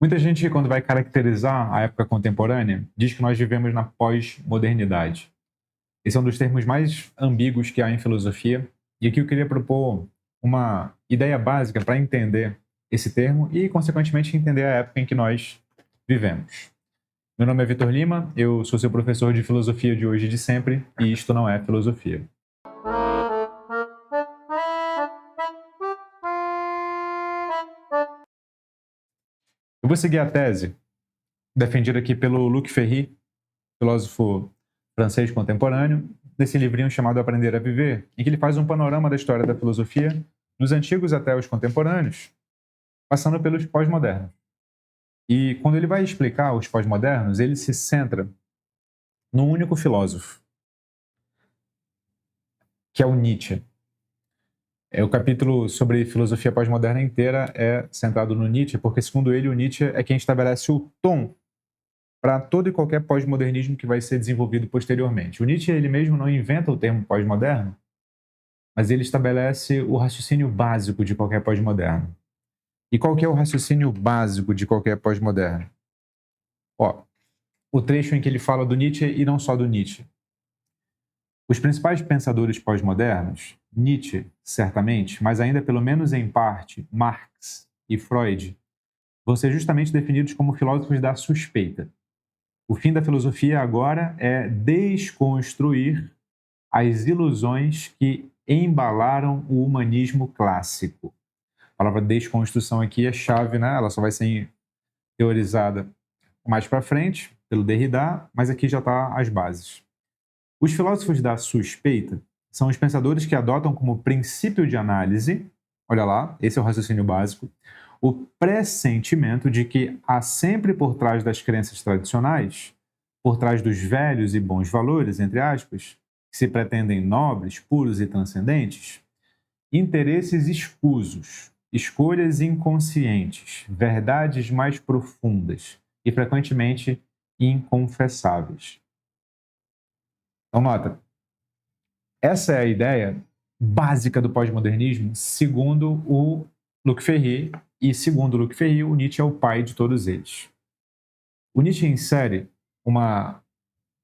Muita gente, quando vai caracterizar a época contemporânea, diz que nós vivemos na pós-modernidade. Esse é um dos termos mais ambíguos que há em filosofia, e aqui eu queria propor uma ideia básica para entender esse termo e, consequentemente, entender a época em que nós vivemos. Meu nome é Vitor Lima, eu sou seu professor de filosofia de hoje e de sempre, e isto não é filosofia. Eu vou seguir a tese defendida aqui pelo Luc Ferry, filósofo francês contemporâneo, nesse livrinho chamado Aprender a Viver, em que ele faz um panorama da história da filosofia, dos antigos até os contemporâneos, passando pelos pós-modernos. E quando ele vai explicar os pós-modernos, ele se centra num único filósofo, que é o Nietzsche. O capítulo sobre filosofia pós-moderna inteira é centrado no Nietzsche, porque, segundo ele, o Nietzsche é quem estabelece o tom para todo e qualquer pós-modernismo que vai ser desenvolvido posteriormente. O Nietzsche ele mesmo não inventa o termo pós-moderno, mas ele estabelece o raciocínio básico de qualquer pós-moderno. E qual que é o raciocínio básico de qualquer pós-moderno? O trecho em que ele fala do Nietzsche e não só do Nietzsche. Os principais pensadores pós-modernos, Nietzsche, certamente, mas ainda pelo menos em parte, Marx e Freud, vão ser justamente definidos como filósofos da suspeita. O fim da filosofia agora é desconstruir as ilusões que embalaram o humanismo clássico. A palavra desconstrução aqui é chave, né? Ela só vai ser teorizada mais para frente, pelo Derrida, mas aqui já está as bases. Os filósofos da suspeita são os pensadores que adotam como princípio de análise, olha lá, esse é o raciocínio básico, o pressentimento de que há sempre por trás das crenças tradicionais, por trás dos velhos e bons valores, entre aspas, que se pretendem nobres, puros e transcendentes, interesses escusos, escolhas inconscientes, verdades mais profundas e frequentemente inconfessáveis. Então, nota, essa é a ideia básica do pós-modernismo, segundo o Luc Ferry, e segundo o Luc Ferry, o Nietzsche é o pai de todos eles. O Nietzsche insere uma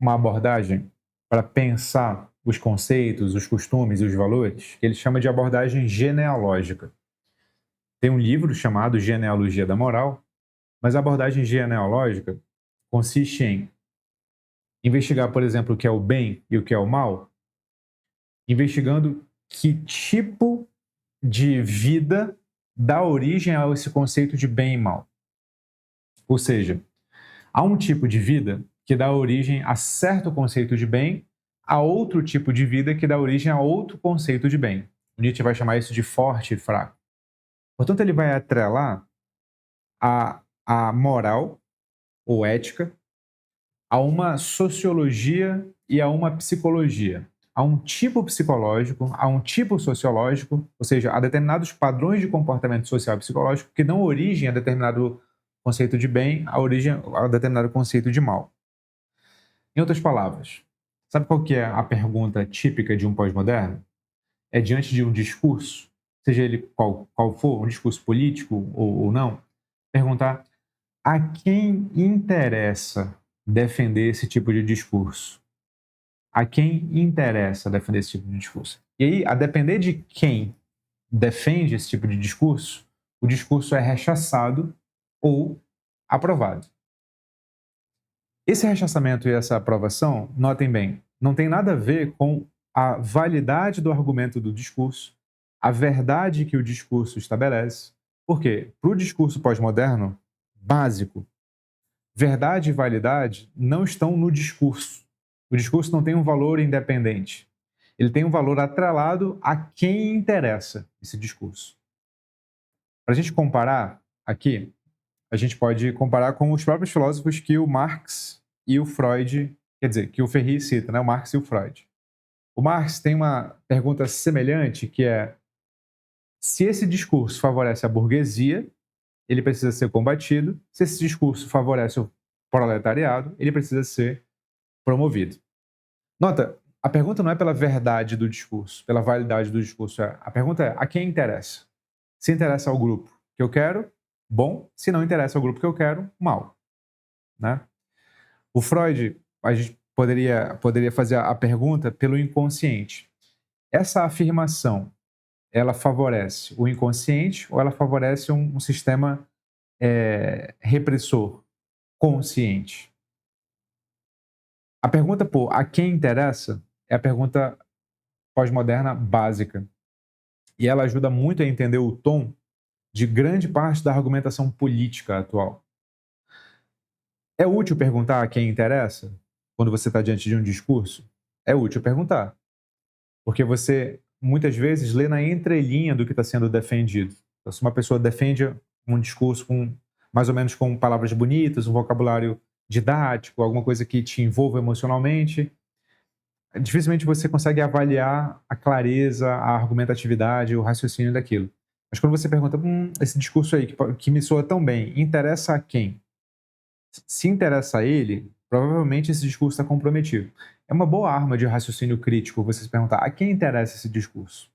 abordagem para pensar os conceitos, os costumes e os valores, que ele chama de abordagem genealógica. Tem um livro chamado Genealogia da Moral, mas a abordagem genealógica consiste em investigar, por exemplo, o que é o bem e o que é o mal, investigando que tipo de vida dá origem a esse conceito de bem e mal. Ou seja, há um tipo de vida que dá origem a certo conceito de bem, a outro tipo de vida que dá origem a outro conceito de bem. O Nietzsche vai chamar isso de forte e fraco. Portanto, ele vai atrelar a moral ou ética a uma sociologia e a uma psicologia. A um tipo psicológico, a um tipo sociológico, ou seja, a determinados padrões de comportamento social e psicológico que dão origem a determinado conceito de bem, a determinado conceito de mal. Em outras palavras, sabe qual que é a pergunta típica de um pós-moderno? É diante de um discurso, seja ele qual for, um discurso político ou não, perguntar a quem interessa defender esse tipo de discurso? A quem interessa defender esse tipo de discurso? E aí, a depender de quem defende esse tipo de discurso, o discurso é rechaçado ou aprovado. Esse rechaçamento e essa aprovação, notem bem, não tem nada a ver com a validade do argumento do discurso, a verdade que o discurso estabelece. Por quê? Para o discurso pós-moderno, básico, verdade e validade não estão no discurso. O discurso não tem um valor independente. Ele tem um valor atrelado a quem interessa esse discurso. Para a gente comparar aqui, a gente pode comparar com os próprios filósofos que o Marx e o Freud, quer dizer, que o Ferry cita, né? O Marx e o Freud. O Marx tem uma pergunta semelhante, que é: se esse discurso favorece a burguesia, ele precisa ser combatido. Se esse discurso favorece o proletariado, ele precisa ser promovido. Nota, a pergunta não é pela verdade do discurso, pela validade do discurso. A pergunta é: a quem interessa? Se interessa ao grupo que eu quero bom. Se não interessa ao grupo que eu quero, mal, né? O Freud, a gente poderia fazer a pergunta pelo inconsciente. Essa afirmação, ela favorece o inconsciente ou ela favorece um sistema repressor consciente? A pergunta por a quem interessa é a pergunta pós-moderna básica. E ela ajuda muito a entender o tom de grande parte da argumentação política atual. É útil perguntar a quem interessa quando você está diante de um discurso? É útil perguntar, porque você muitas vezes lê na entrelinha do que está sendo defendido. Então, se uma pessoa defende um discurso mais ou menos com palavras bonitas, um vocabulário didático, alguma coisa que te envolva emocionalmente, dificilmente você consegue avaliar a clareza, a argumentatividade, o raciocínio daquilo. Mas quando você pergunta, esse discurso aí que me soa tão bem, interessa a quem? Se interessa a ele, provavelmente esse discurso está comprometido. É uma boa arma de raciocínio crítico você se perguntar a quem interessa esse discurso.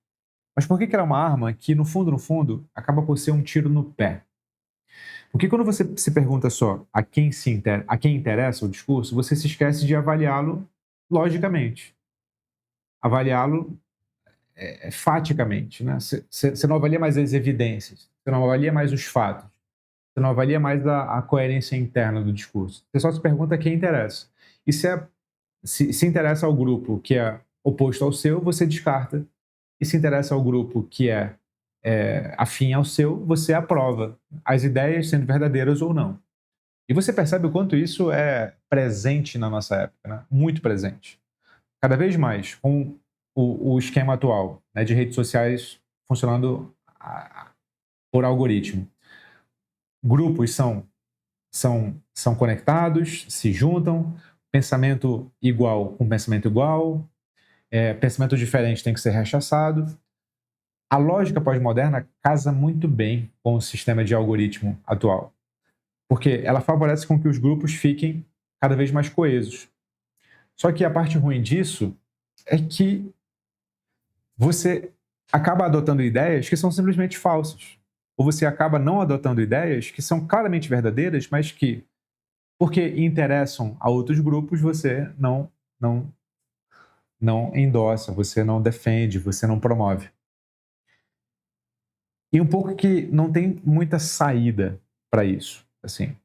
Mas por que ela é uma arma que, no fundo, acaba por ser um tiro no pé? Porque quando você se pergunta só a quem interessa o discurso, você se esquece de avaliá-lo logicamente. Avaliá-lo faticamente. Né? Você não avalia mais as evidências, você não avalia mais os fatos, você não avalia mais a coerência interna do discurso. Você só se pergunta a quem interessa. E se interessa ao grupo que é oposto ao seu, você descarta. E se interessa ao grupo que é afim ao seu, você aprova as ideias sendo verdadeiras ou não. E você percebe o quanto isso é presente na nossa época, né? Muito presente. Cada vez mais, com o esquema atual, né, de redes sociais funcionando por algoritmo. Grupos são conectados, se juntam, pensamento igual com pensamento igual, pensamento diferente tem que ser rechaçado. A lógica pós-moderna casa muito bem com o sistema de algoritmo atual, porque ela favorece com que os grupos fiquem cada vez mais coesos. Só que a parte ruim disso é que você acaba adotando ideias que são simplesmente falsas. Ou você acaba não adotando ideias que são claramente verdadeiras, mas que, porque interessam a outros grupos, você não endossa, você não defende, você não promove. E um pouco que não tem muita saída para isso. Assim,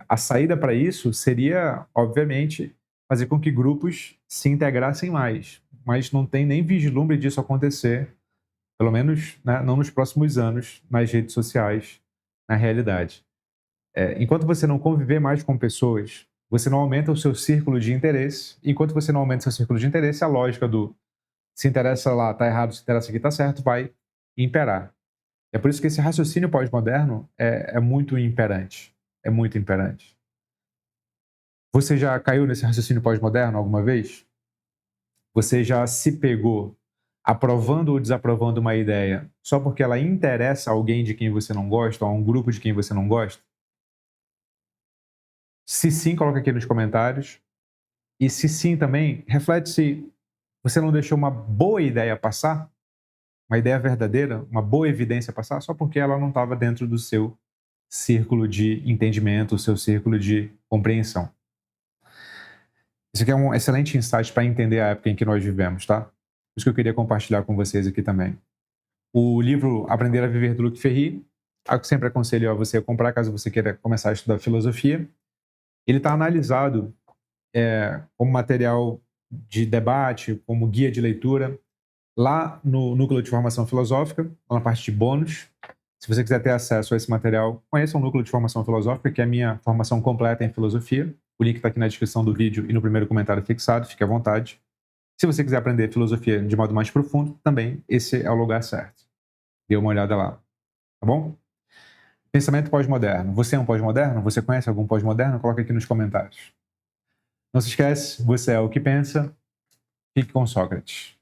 a saída para isso seria, obviamente, fazer com que grupos se integrassem mais, mas não tem nem vislumbre disso acontecer, pelo menos, né, não nos próximos anos, nas redes sociais, na realidade. Enquanto você não conviver mais com pessoas, você não aumenta o seu círculo de interesse. Enquanto você não aumenta o seu círculo de interesse, a lógica do se interessa lá, está errado, se interessa aqui, está certo, vai imperar. É por isso que esse raciocínio pós-moderno é muito imperante. É muito imperante. Você já caiu nesse raciocínio pós-moderno alguma vez? Você já se pegou aprovando ou desaprovando uma ideia só porque ela interessa a alguém de quem você não gosta, ou a um grupo de quem você não gosta? Se sim, coloca aqui nos comentários. E se sim também, reflete se você não deixou uma boa ideia passar, uma ideia verdadeira, uma boa evidência passar, só porque ela não estava dentro do seu círculo de entendimento, o seu círculo de compreensão. Isso aqui é um excelente insight para entender a época em que nós vivemos, tá? Isso que eu queria compartilhar com vocês aqui também. O livro Aprender a Viver, do Luc Ferry, eu sempre aconselho a você comprar caso você queira começar a estudar filosofia. Ele está analisado como material de debate, como guia de leitura, lá no Núcleo de Formação Filosófica, na parte de bônus. Se você quiser ter acesso a esse material, conheça o Núcleo de Formação Filosófica, que é a minha formação completa em filosofia. O link está aqui na descrição do vídeo e no primeiro comentário fixado, fique à vontade. Se você quiser aprender filosofia de modo mais profundo, também esse é o lugar certo. Dê uma olhada lá, tá bom? Pensamento pós-moderno. Você é um pós-moderno? Você conhece algum pós-moderno? Coloca aqui nos comentários. Não se esquece, você é o que pensa. Fique com Sócrates.